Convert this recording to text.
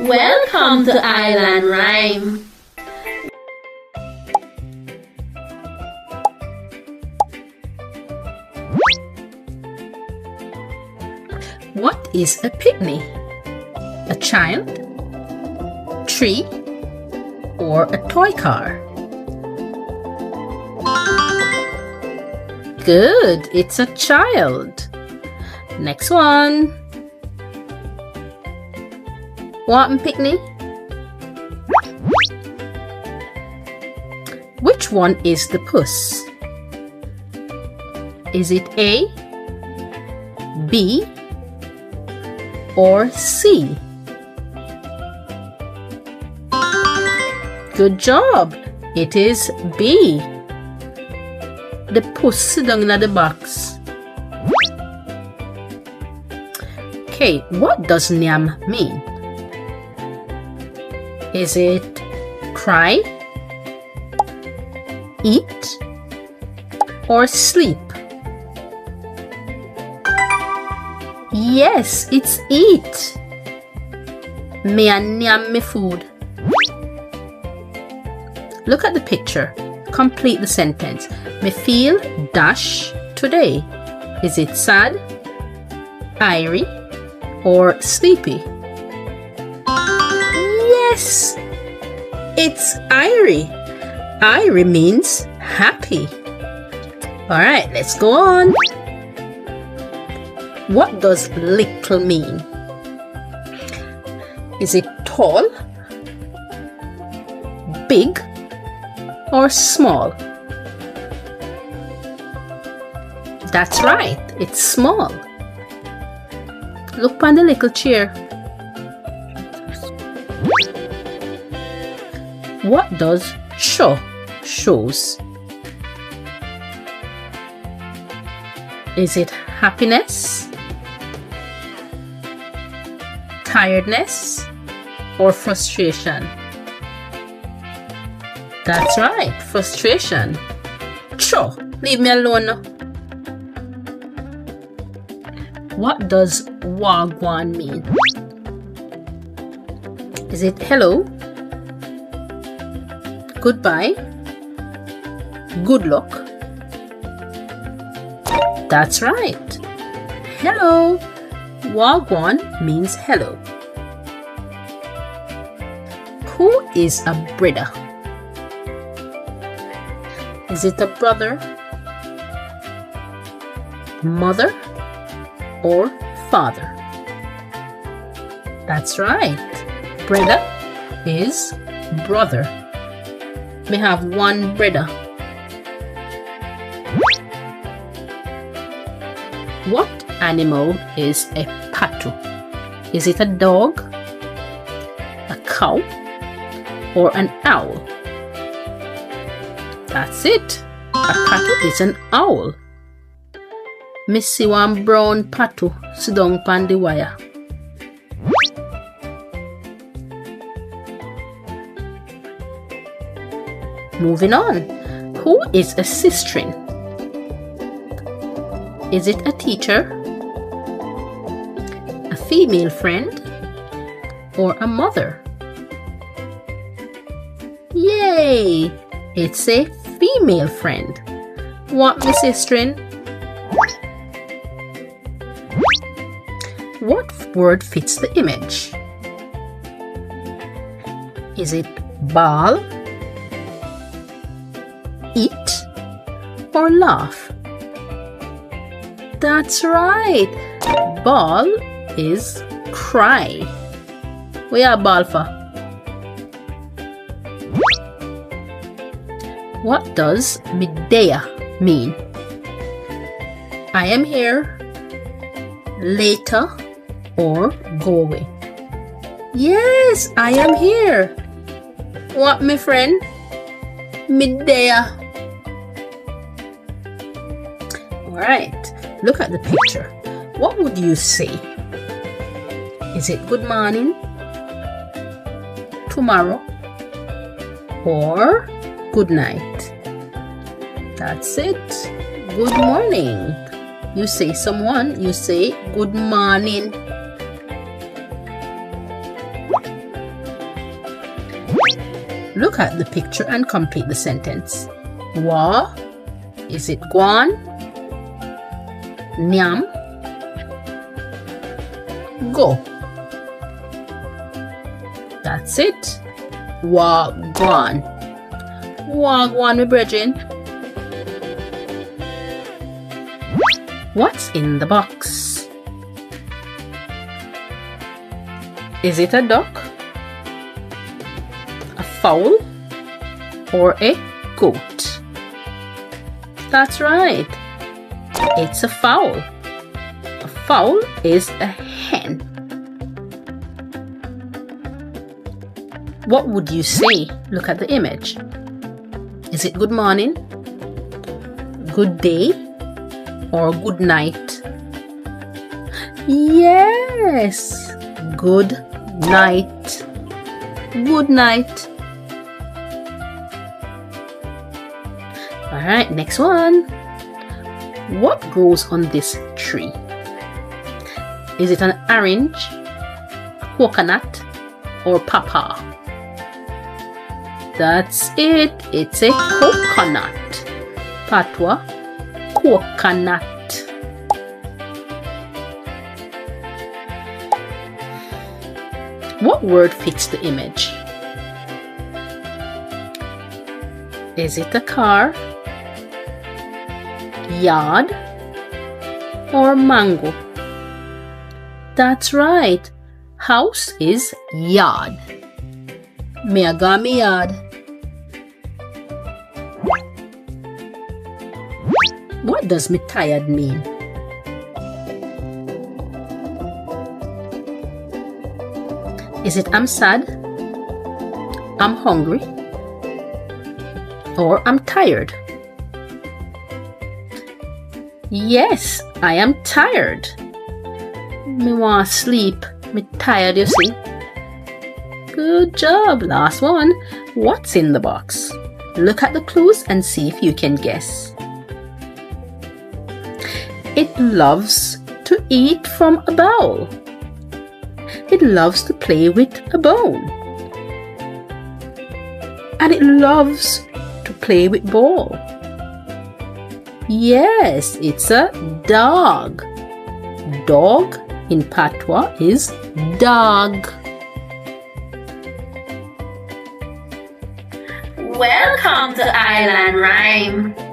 Welcome to Island Rhyme. What is a picnic? A child, tree, or a toy car? Good, it's a child. Next one. What a picnic? Which one is the puss? Is it A, B, or C? Good job! It is B. The puss sit down in the box. Okay, what does nyam mean? Is it cry, eat, or sleep? Yes, it's eat. Me and nyam me food. Look at the picture. Complete the sentence. Me feel dash today. Is it sad, irie, or sleepy? Yes, it's irie. Irie means happy. All right, let's go on. What does little mean? Is it tall, big, or small? That's right, it's small. Look on the little chair. What does shows? Is it happiness, tiredness, or frustration? That's right, frustration. Sure, leave me alone now. What does wagwan mean? Is it hello, goodbye, good luck? That's right. Hello. Wagwan means hello. Who is a brother? Is it a brother, mother, or father? That's right. Brother is brother. We have one brother. What animal is a patu? Is it a dog, a cow, or an owl? That's it. A patu is an owl. Me see one brown patu sit down on the wire. Moving on. Who is a sistren? Is it a teacher, a female friend, or a mother? Yay! It's a female friend. What, my sistren? What word fits the image? Is it ball, eat, or laugh? That's right. Ball is cry. We are ball for. What does midday mean? I am here, later, or go away. Yes, I am here. What, my friend? Midday. Alright, look at the picture. What would you say? Is it good morning, tomorrow, or good night? That's it. Good morning. You say someone, you say good morning. Look at the picture and complete the sentence. Wa, is it guan? Nyam, go. That's it. Wa guan. Wa guan, my brethren. What's in the box? Is it a duck, a fowl, or a goat? That's right. It's a fowl. A fowl is a hen. What would you say? Look at the image. Is it good morning, good day, or good night? Yes, good night. Good night. All right, next one. What grows on this tree? Is it an orange, coconut, or pawpaw? That's it. It's a coconut. Patois, coconut. What word fits the image? Is it a car, yard, or mango? That's right. House is yard. Me a go me yard. What does me tired mean? Is it I'm sad, I'm hungry, or I'm tired? Yes, I am tired. Me want sleep. Me tired, you see. Good job. Last one. What's in the box? Look at the clues and see if you can guess. It loves to eat from a bowl. It loves to play with a bone. And it loves to play with ball. Yes, it's a dog. Dog in Patois is dog. Welcome to Island Rhyme.